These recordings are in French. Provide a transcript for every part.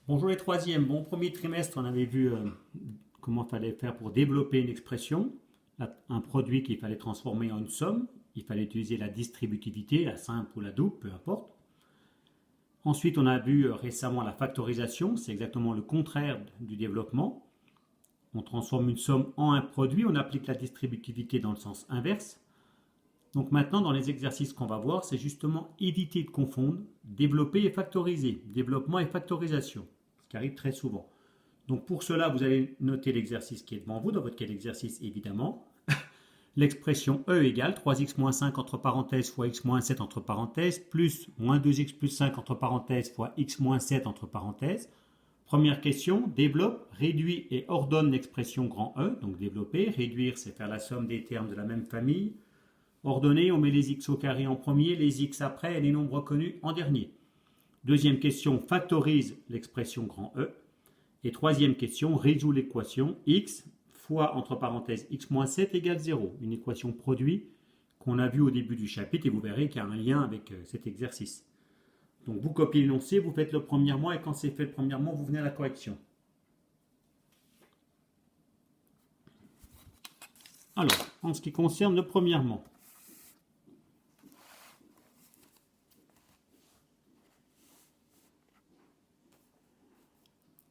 Bonjour les troisièmes. Bon, premier trimestre, on avait vu comment il fallait faire pour développer une expression, un produit qu'il fallait transformer en une somme. Il fallait utiliser la distributivité, la simple ou la double, peu importe. Ensuite, on a vu récemment la factorisation, c'est exactement le contraire du développement. On transforme une somme en un produit, on applique la distributivité dans le sens inverse. Donc maintenant, dans les exercices qu'on va voir, c'est justement éviter de confondre développer et factoriser, développement et factorisation, ce qui arrive très souvent. Donc pour cela, vous allez noter l'exercice qui est devant vous, dans votre cas d'exercice évidemment. L'expression E égale 3x moins 5 entre parenthèses fois x moins 7 entre parenthèses plus moins 2x plus 5 entre parenthèses fois x moins 7 entre parenthèses. Première question, développe, réduit et ordonne l'expression grand E, donc développer. Réduire, c'est faire la somme des termes de la même famille. Ordonner, on met les x au carré en premier, les x après et les nombres connus en dernier. Deuxième question, factorise l'expression grand E. Et troisième question, résout l'équation x fois, entre parenthèses, x moins 7 égale 0. Une équation produit qu'on a vue au début du chapitre et vous verrez qu'il y a un lien avec cet exercice. Donc vous copiez l'énoncé, vous faites le premièrement et quand c'est fait le premièrement, vous venez à la correction. Alors, en ce qui concerne le premièrement,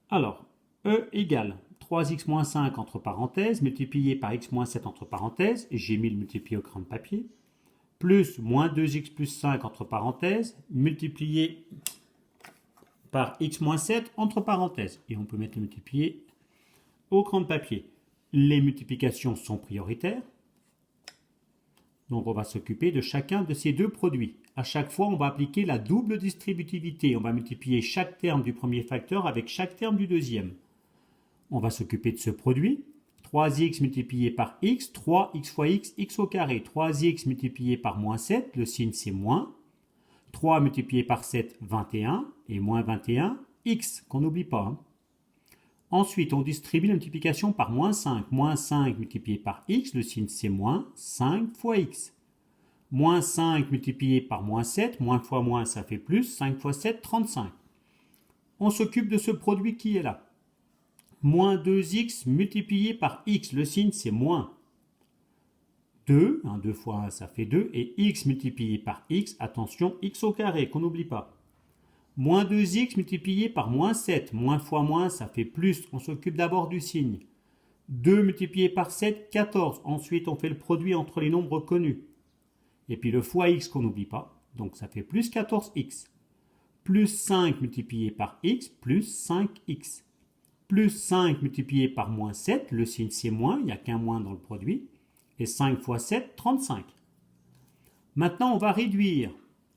alors, E égale 3x moins 5 entre parenthèses, multiplié par x moins 7 entre parenthèses, et j'ai mis le multiplié au crayon de papier, plus moins 2x plus 5 entre parenthèses, multiplié par x moins 7 entre parenthèses. Et on peut mettre le multiplié au crayon de papier. Les multiplications sont prioritaires. Donc on va s'occuper de chacun de ces deux produits. À chaque fois, on va appliquer la double distributivité. On va multiplier chaque terme du premier facteur avec chaque terme du deuxième. On va s'occuper de ce produit. 3x multiplié par x, 3x fois x, x au carré. 3x multiplié par moins 7, le signe c'est moins. 3 multiplié par 7, 21. Et moins 21, x, qu'on n'oublie pas. Hein. Ensuite, on distribue la multiplication par moins 5. Moins 5 multiplié par x, le signe c'est moins, 5 fois x. Moins 5 multiplié par moins 7, moins fois moins, ça fait plus, 5 fois 7, 35. On s'occupe de ce produit qui est là. Moins 2x multiplié par x, le signe c'est moins. 2, 2 fois 1 ça fait 2, et x multiplié par x, attention, x au carré, qu'on n'oublie pas. Moins 2x multiplié par moins 7, moins fois moins ça fait plus, on s'occupe d'abord du signe. 2 multiplié par 7, 14, ensuite on fait le produit entre les nombres connus. Et puis le fois x qu'on n'oublie pas, donc ça fait plus 14x. Plus 5 multiplié par x, plus 5x. Plus 5 multiplié par moins 7, le signe c'est moins, il n'y a qu'un moins dans le produit. Et 5 fois 7, 35. Maintenant, on va réduire.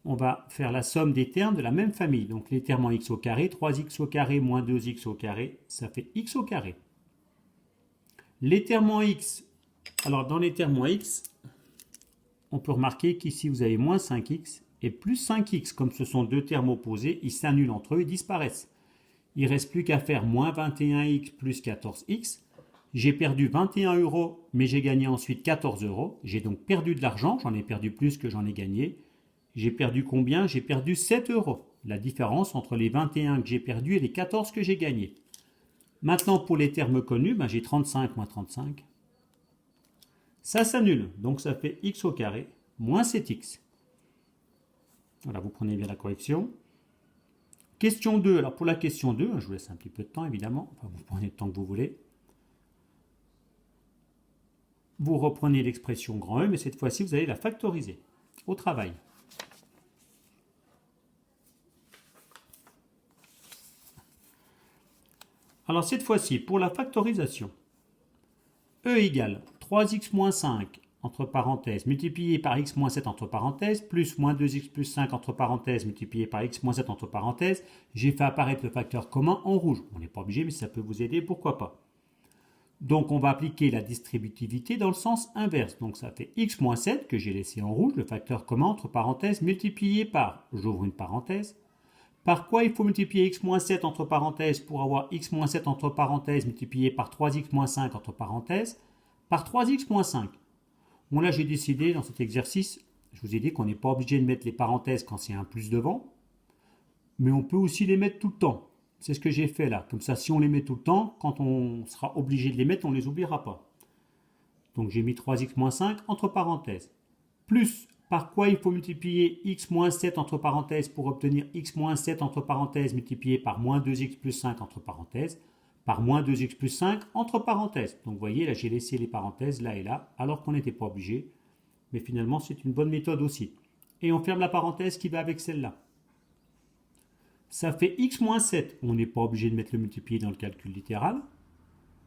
On va faire la somme des termes de la même famille. Donc les termes en x au carré, 3x au carré moins 2x au carré, ça fait x au carré. Les termes en x, alors dans les termes en x, on peut remarquer qu'ici vous avez moins 5x et plus 5x. Comme ce sont deux termes opposés, ils s'annulent entre eux et disparaissent. Il ne reste plus qu'à faire moins 21x plus 14x. J'ai perdu 21 euros, mais j'ai gagné ensuite 14 euros. J'ai donc perdu de l'argent, j'en ai perdu plus que j'en ai gagné. J'ai perdu combien? J'ai perdu 7 euros. La différence entre les 21 que j'ai perdus et les 14 que j'ai gagnés. Maintenant, pour les termes connus, j'ai 35 moins 35. Ça s'annule, donc ça fait x au carré moins 7x. Voilà, vous prenez bien la correction. Question 2, alors pour la question 2, je vous laisse un petit peu de temps évidemment, enfin, vous prenez le temps que vous voulez. Vous reprenez l'expression grand E, mais cette fois-ci vous allez la factoriser au travail. Alors cette fois-ci, pour la factorisation, E égale 3x moins 5 entre parenthèses multiplié par x moins 7 entre parenthèses plus moins 2x plus 5 entre parenthèses multiplié par x moins 7 entre parenthèses. J'ai fait apparaître le facteur commun en rouge. On n'est pas obligé, mais ça peut vous aider, pourquoi pas. Donc on va appliquer la distributivité dans le sens inverse. Donc ça fait x moins 7 que j'ai laissé en rouge, le facteur commun entre parenthèses multiplié par, j'ouvre une parenthèse. Par quoi il faut multiplier x moins 7 entre parenthèses pour avoir x moins 7 entre parenthèses multiplié par 3x moins 5 entre parenthèses par 3x moins 5. Bon là j'ai décidé dans cet exercice, je vous ai dit qu'on n'est pas obligé de mettre les parenthèses quand c'est un plus devant, mais on peut aussi les mettre tout le temps. C'est ce que j'ai fait là. Comme ça, si on les met tout le temps, quand on sera obligé de les mettre, on ne les oubliera pas. Donc j'ai mis 3x moins 5 entre parenthèses. Plus, par quoi il faut multiplier x moins 7 entre parenthèses pour obtenir x moins 7 entre parenthèses multiplié par moins 2x plus 5 entre parenthèses, par moins 2x plus 5 entre parenthèses. Donc vous voyez, là j'ai laissé les parenthèses là et là, alors qu'on n'était pas obligé. Mais finalement, c'est une bonne méthode aussi. Et on ferme la parenthèse qui va avec celle-là. Ça fait x moins 7. On n'est pas obligé de mettre le multiplié dans le calcul littéral.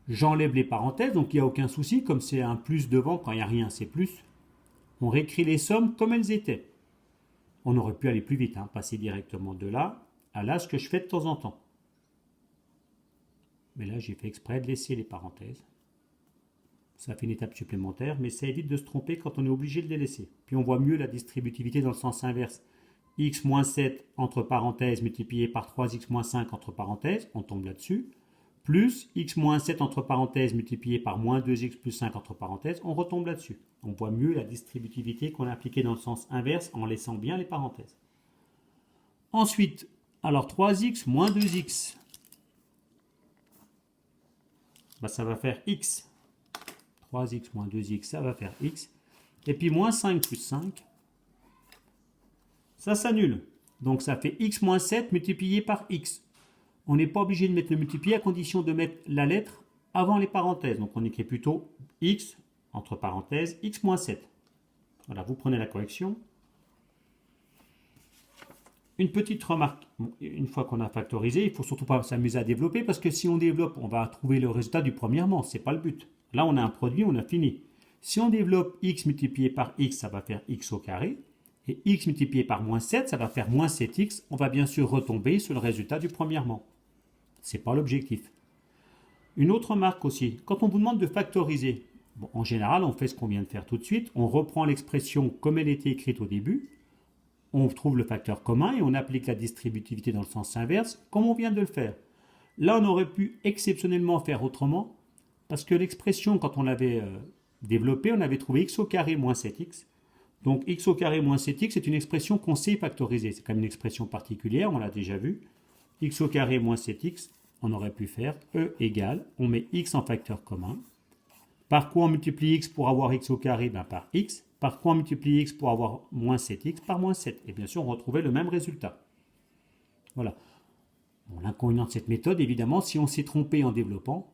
J'enlève les parenthèses, donc il n'y a aucun souci. Comme c'est un plus devant, quand il n'y a rien, c'est plus. On réécrit les sommes comme elles étaient. On aurait pu aller plus vite, passer directement de là à là, ce que je fais de temps en temps. Mais là, j'ai fait exprès de laisser les parenthèses. Ça fait une étape supplémentaire, mais ça évite de se tromper quand on est obligé de les laisser. Puis on voit mieux la distributivité dans le sens inverse. X moins 7 entre parenthèses multiplié par 3x moins 5 entre parenthèses, on tombe là-dessus, plus x moins 7 entre parenthèses multiplié par moins 2x plus 5 entre parenthèses, on retombe là-dessus. On voit mieux la distributivité qu'on a appliquée dans le sens inverse en laissant bien les parenthèses. Ensuite, alors 3x moins 2x, ça va faire x. 3x moins 2x, ça va faire x. Et puis moins 5 plus 5, ça s'annule. Donc ça fait x moins 7 multiplié par x. On n'est pas obligé de mettre le multiplié à condition de mettre la lettre avant les parenthèses. Donc on écrit plutôt x, entre parenthèses, x moins 7. Voilà, vous prenez la correction. Une petite remarque, une fois qu'on a factorisé, il ne faut surtout pas s'amuser à développer parce que si on développe, on va trouver le résultat du premièrement, ce n'est pas le but. Là, on a un produit, on a fini. Si on développe x multiplié par x, ça va faire x au carré. Et x multiplié par moins 7, ça va faire moins 7x. On va bien sûr retomber sur le résultat du premièrement. Ce n'est pas l'objectif. Une autre remarque aussi, quand on vous demande de factoriser, en général, on fait ce qu'on vient de faire tout de suite. On reprend l'expression comme elle était écrite au début. On trouve le facteur commun et on applique la distributivité dans le sens inverse, comme on vient de le faire. Là, on aurait pu exceptionnellement faire autrement, parce que l'expression, quand on l'avait développée, on avait trouvé x au carré moins 7x. Donc x au carré moins 7x, c'est une expression qu'on sait factoriser. C'est quand même une expression particulière, on l'a déjà vu. X au carré moins 7x, on aurait pu faire E égale, on met x en facteur commun. Par quoi on multiplie x pour avoir x au carré? Par x. Par quoi on multiplie x pour avoir moins 7x? Par moins 7. Et bien sûr, on retrouvait le même résultat. Voilà. Bon, l'inconvénient de cette méthode, évidemment, si on s'est trompé en développant,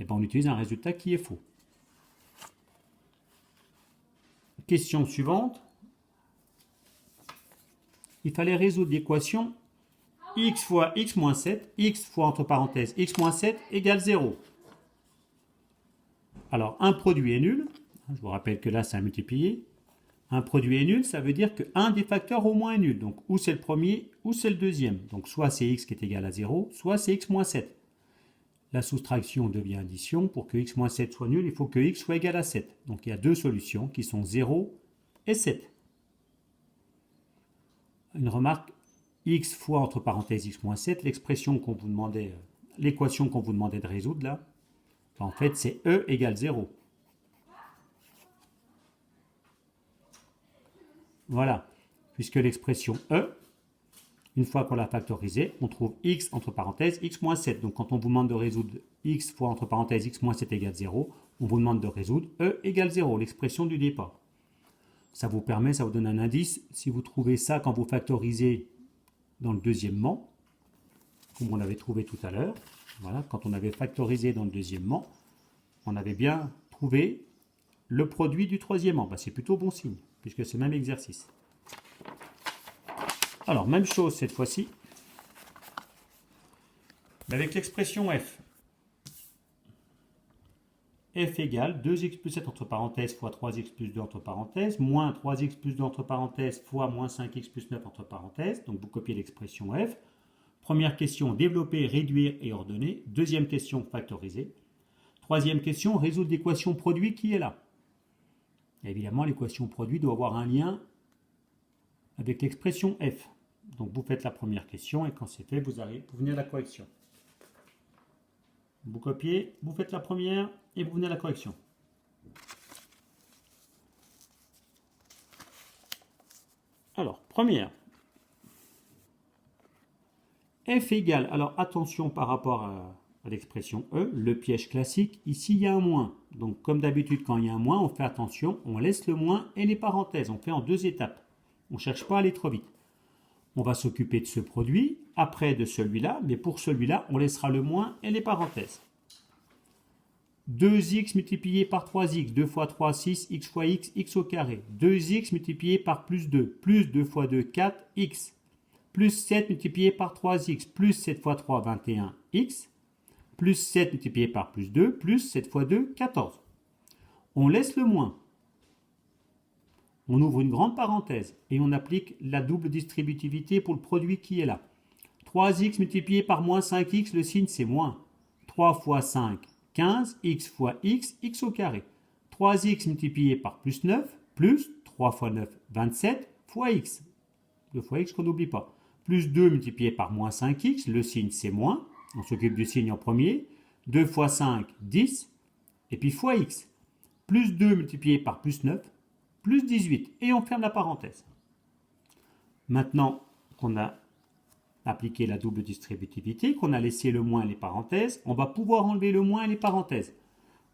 on utilise un résultat qui est faux. Question suivante. Il fallait résoudre l'équation x fois x moins 7, x fois entre parenthèses x moins 7 égale 0. Alors, un produit est nul. Je vous rappelle que là, c'est un multiplié. Un produit est nul, ça veut dire qu'un des facteurs au moins est nul. Donc, ou c'est le premier, ou c'est le deuxième. Donc, soit c'est x qui est égal à 0, soit c'est x moins 7. La soustraction devient addition. Pour que x moins 7 soit nul, il faut que x soit égal à 7. Donc, il y a deux solutions qui sont 0 et 7. Une remarque, x fois entre parenthèses x moins 7, l'expression qu'on vous demandait, l'équation qu'on vous demandait de résoudre là, en fait, c'est E égale 0. Voilà. Puisque l'expression E, une fois qu'on l'a factorisée, on trouve x entre parenthèses x moins 7. Donc quand on vous demande de résoudre x fois entre parenthèses x moins 7 égale 0, on vous demande de résoudre E égale 0, l'expression du départ. Ça vous permet, ça vous donne un indice. Si vous trouvez ça quand vous factorisez dans le deuxièmement, comme on l'avait trouvé tout à l'heure, voilà, quand on avait factorisé dans le deuxièmement, on avait bien trouvé le produit du troisièmement. C'est plutôt bon signe, puisque c'est le même exercice. Alors, même chose cette fois-ci, avec l'expression f. F égale 2x plus 7 entre parenthèses fois 3x plus 2 entre parenthèses, moins 3x plus 2 entre parenthèses fois moins 5x plus 9 entre parenthèses. Donc, vous copiez l'expression f. Première question, développer, réduire et ordonner. Deuxième question, factoriser. Troisième question, résoudre l'équation produit qui est là. Et évidemment, l'équation produit doit avoir un lien avec l'expression f. Donc vous faites la première question et quand c'est fait, vous venez à la correction. Vous copiez, vous faites la première et vous venez à la correction. Alors, première. f égale, alors attention par rapport à l'expression E, le piège classique, ici il y a un moins. Donc comme d'habitude quand il y a un moins, on fait attention, on laisse le moins et les parenthèses, on fait en 2 étapes. On ne cherche pas à aller trop vite. On va s'occuper de ce produit, après de celui-là, mais pour celui-là, on laissera le moins et les parenthèses. 2x multiplié par 3x, 2 fois 3, 6, x fois x, x au carré. 2x multiplié par plus 2 fois 2, 4, x. Plus 7 multiplié par 3x, plus 7 fois 3, 21, x. Plus 7 multiplié par plus 2, plus 7 fois 2, 14. On laisse le moins. On ouvre une grande parenthèse et on applique la double distributivité pour le produit qui est là. 3x multiplié par moins 5x, le signe c'est moins. 3 fois 5, 15, x fois x, x au carré. 3x multiplié par plus 9, plus 3 fois 9, 27, fois x. 2 fois x qu'on n'oublie pas. Plus 2 multiplié par moins 5x, le signe c'est moins. On s'occupe du signe en premier. 2 fois 5, 10, et puis fois x. Plus 2 multiplié par plus 9, plus 18. Et on ferme la parenthèse. Maintenant qu'on a appliqué la double distributivité, qu'on a laissé le moins et les parenthèses, on va pouvoir enlever le moins et les parenthèses.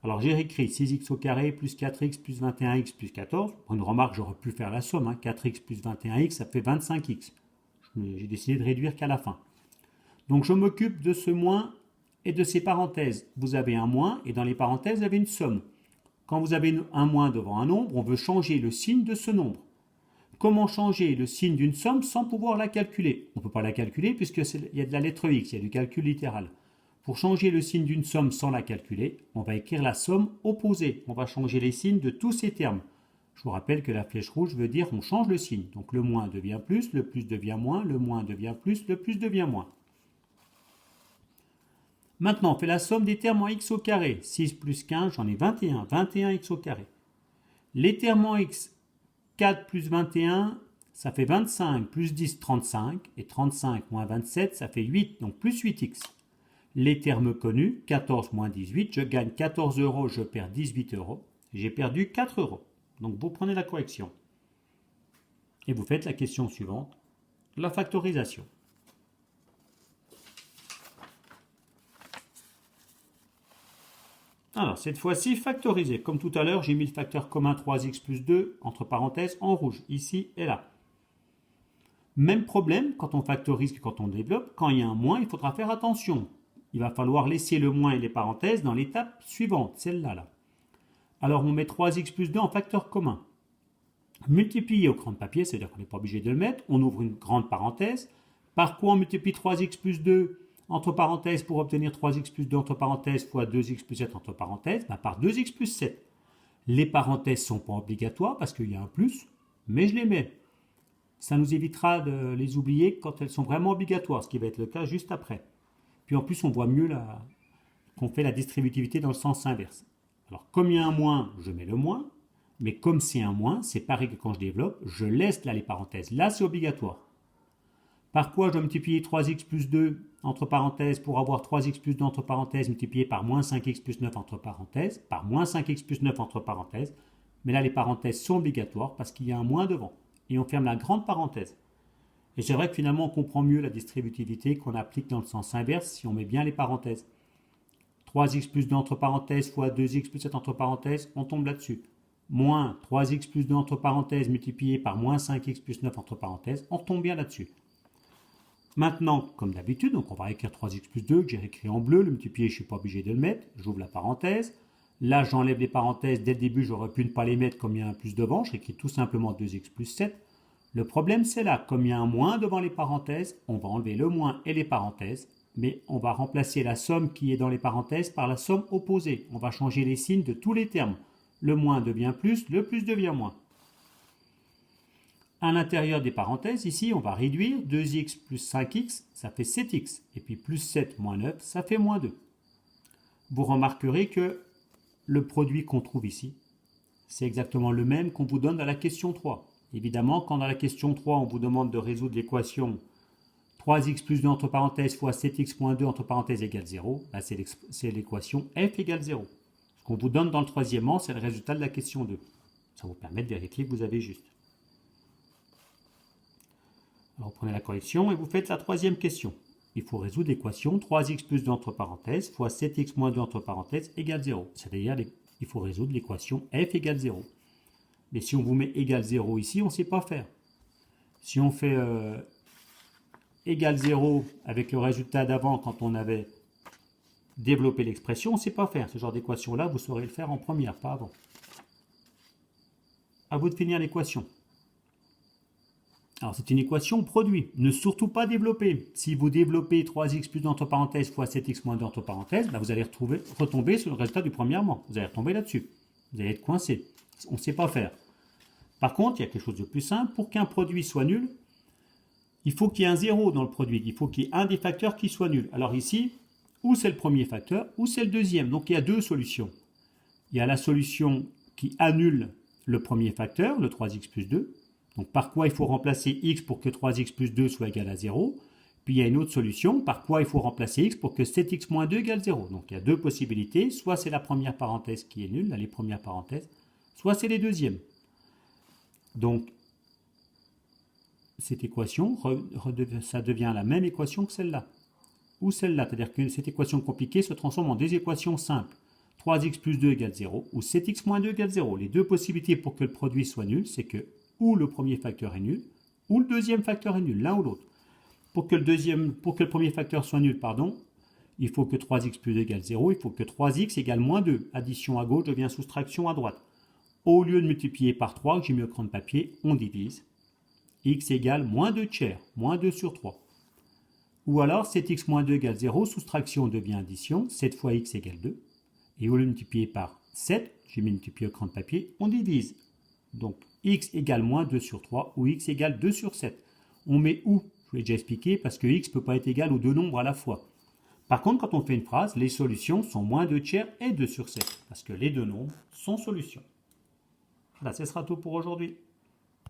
Alors j'ai écrit 6x au carré plus 4x plus 21x plus 14. Pour une remarque, j'aurais pu faire la somme. 4x plus 21x, ça fait 25x. J'ai décidé de réduire qu'à la fin. Donc je m'occupe de ce moins et de ces parenthèses. Vous avez un moins et dans les parenthèses, vous avez une somme. Quand vous avez un moins devant un nombre, on veut changer le signe de ce nombre. Comment changer le signe d'une somme sans pouvoir la calculer? On ne peut pas la calculer puisqu'il y a de la lettre x, il y a du calcul littéral. Pour changer le signe d'une somme sans la calculer, on va écrire la somme opposée. On va changer les signes de tous ces termes. Je vous rappelle que la flèche rouge veut dire on change le signe. Donc le moins devient plus, le plus devient moins, le moins devient plus, le plus devient moins. Maintenant, on fait la somme des termes en x au carré. 6 plus 15, j'en ai 21. 21x au carré. Les termes en x, 4 plus 21, ça fait 25. Plus 10, 35. Et 35 moins 27, ça fait 8. Donc plus 8x. Les termes connus, 14 moins 18, je gagne 14 euros, je perds 18 euros. J'ai perdu 4 euros. Donc vous prenez la correction. Et vous faites la question suivante, la factorisation. Alors, cette fois-ci, factoriser. Comme tout à l'heure, j'ai mis le facteur commun 3x plus 2, entre parenthèses, en rouge, ici et là. Même problème quand on factorise que quand on développe. Quand il y a un moins, il faudra faire attention. Il va falloir laisser le moins et les parenthèses dans l'étape suivante, celle-là. Là. Alors, on met 3x plus 2 en facteur commun. Multiplié au crayon de papier, c'est-à-dire qu'on n'est pas obligé de le mettre. On ouvre une grande parenthèse. Par quoi on multiplie 3x plus 2 entre parenthèses pour obtenir 3x plus 2 entre parenthèses fois 2x plus 7 entre parenthèses, par 2x plus 7. Les parenthèses ne sont pas obligatoires parce qu'il y a un plus, mais je les mets. Ça nous évitera de les oublier quand elles sont vraiment obligatoires, ce qui va être le cas juste après. Puis en plus, on voit mieux qu'on fait la distributivité dans le sens inverse. Alors comme il y a un moins, je mets le moins, mais comme c'est un moins, c'est pareil que quand je développe, je laisse là les parenthèses. Là, c'est obligatoire. Par quoi je dois multiplier 3x plus 2 entre parenthèses pour avoir 3x plus 2 entre parenthèses multiplié par moins 5x plus 9 entre parenthèses, par moins 5x plus 9 entre parenthèses. Mais là, les parenthèses sont obligatoires parce qu'il y a un moins devant. Et on ferme la grande parenthèse. Et c'est vrai que finalement, on comprend mieux la distributivité qu'on applique dans le sens inverse si on met bien les parenthèses. 3x plus 2 entre parenthèses fois 2x plus 7 entre parenthèses, on tombe là-dessus. Moins 3x plus 2 entre parenthèses multiplié par moins 5x plus 9 entre parenthèses, on tombe bien là-dessus. Maintenant, comme d'habitude, donc on va écrire 3x plus 2, que j'ai écrit en bleu, le multiplier, je ne suis pas obligé de le mettre, j'ouvre la parenthèse. Là, j'enlève les parenthèses, dès le début, j'aurais pu ne pas les mettre comme il y a un plus devant, j'écris tout simplement 2x plus 7. Le problème, c'est là, comme il y a un moins devant les parenthèses, on va enlever le moins et les parenthèses, mais on va remplacer la somme qui est dans les parenthèses par la somme opposée. On va changer les signes de tous les termes. Le moins devient plus, le plus devient moins. À l'intérieur des parenthèses, ici, on va réduire 2x plus 5x, ça fait 7x. Et puis plus 7 moins 9, ça fait moins 2. Vous remarquerez que le produit qu'on trouve ici, c'est exactement le même qu'on vous donne dans la question 3. Évidemment, quand dans la question 3, on vous demande de résoudre l'équation 3x plus 2 entre parenthèses fois 7x moins 2 entre parenthèses égale 0, là, c'est l'équation f égale 0. Ce qu'on vous donne dans le troisièmement, c'est le résultat de la question 2. Ça vous permet de vérifier que vous avez juste. Alors, vous prenez la correction et vous faites la troisième question. il faut résoudre l'équation 3x plus 2 entre parenthèses fois 7x moins 2 entre parenthèses égale 0. C'est-à-dire il faut résoudre l'équation f égale 0. Mais si on vous met égale 0 ici, on ne sait pas faire. Si on fait égale 0 avec le résultat d'avant quand on avait développé l'expression, on ne sait pas faire. Ce genre d'équation-là, vous saurez le faire en première, pas avant. À vous de finir l'équation. Alors, c'est une équation produit. Ne surtout pas développer. Si vous développez 3x plus 2 entre parenthèses fois 7x moins 2 entre parenthèses, là, vous allez retomber sur le résultat du premièrement. Vous allez retomber là-dessus. Vous allez être coincé. On ne sait pas faire. Par contre, il y a quelque chose de plus simple. Pour qu'un produit soit nul, il faut qu'il y ait un 0 dans le produit. Il faut qu'il y ait un des facteurs qui soit nul. Alors ici, ou c'est le premier facteur, ou c'est le deuxième. Donc, il y a deux solutions. Il y a la solution qui annule le premier facteur, le 3x plus 2. Donc, par quoi il faut remplacer x pour que 3x plus 2 soit égal à 0. Puis, il y a une autre solution, par quoi il faut remplacer x pour que 7x moins 2 égale 0. Donc, il y a deux possibilités. Soit c'est la première parenthèse qui est nulle, là, les premières parenthèses, soit c'est les deuxièmes. Donc, cette équation, ça devient la même équation que celle-là. Ou celle-là, c'est-à-dire que cette équation compliquée se transforme en deux équations simples. 3x plus 2 égale 0 ou 7x moins 2 égale 0. Les deux possibilités pour que le produit soit nul, c'est que ou le premier facteur est nul, ou le deuxième facteur est nul, l'un ou l'autre. Pour que le premier facteur soit nul, il faut que 3x plus 2 égale 0, il faut que 3x égale moins 2. Addition à gauche devient soustraction à droite. Au lieu de multiplier par 3, que j'ai mis au crayon de papier, on divise. X égale moins 2 tiers, moins 2 sur 3. Ou alors, 7x moins 2 égale 0, soustraction devient addition, 7 fois x égale 2. Et au lieu de multiplier par 7, j'ai mis multiplié au crayon de papier, on divise. Donc, x égale moins 2 sur 3 ou x égale 2 sur 7. On met où? Je vous l'ai déjà expliqué parce que x ne peut pas être égal aux deux nombres à la fois. Par contre, quand on fait une phrase, les solutions sont moins 2 tiers et 2 sur 7 parce que les deux nombres sont solutions. Voilà, ce sera tout pour aujourd'hui.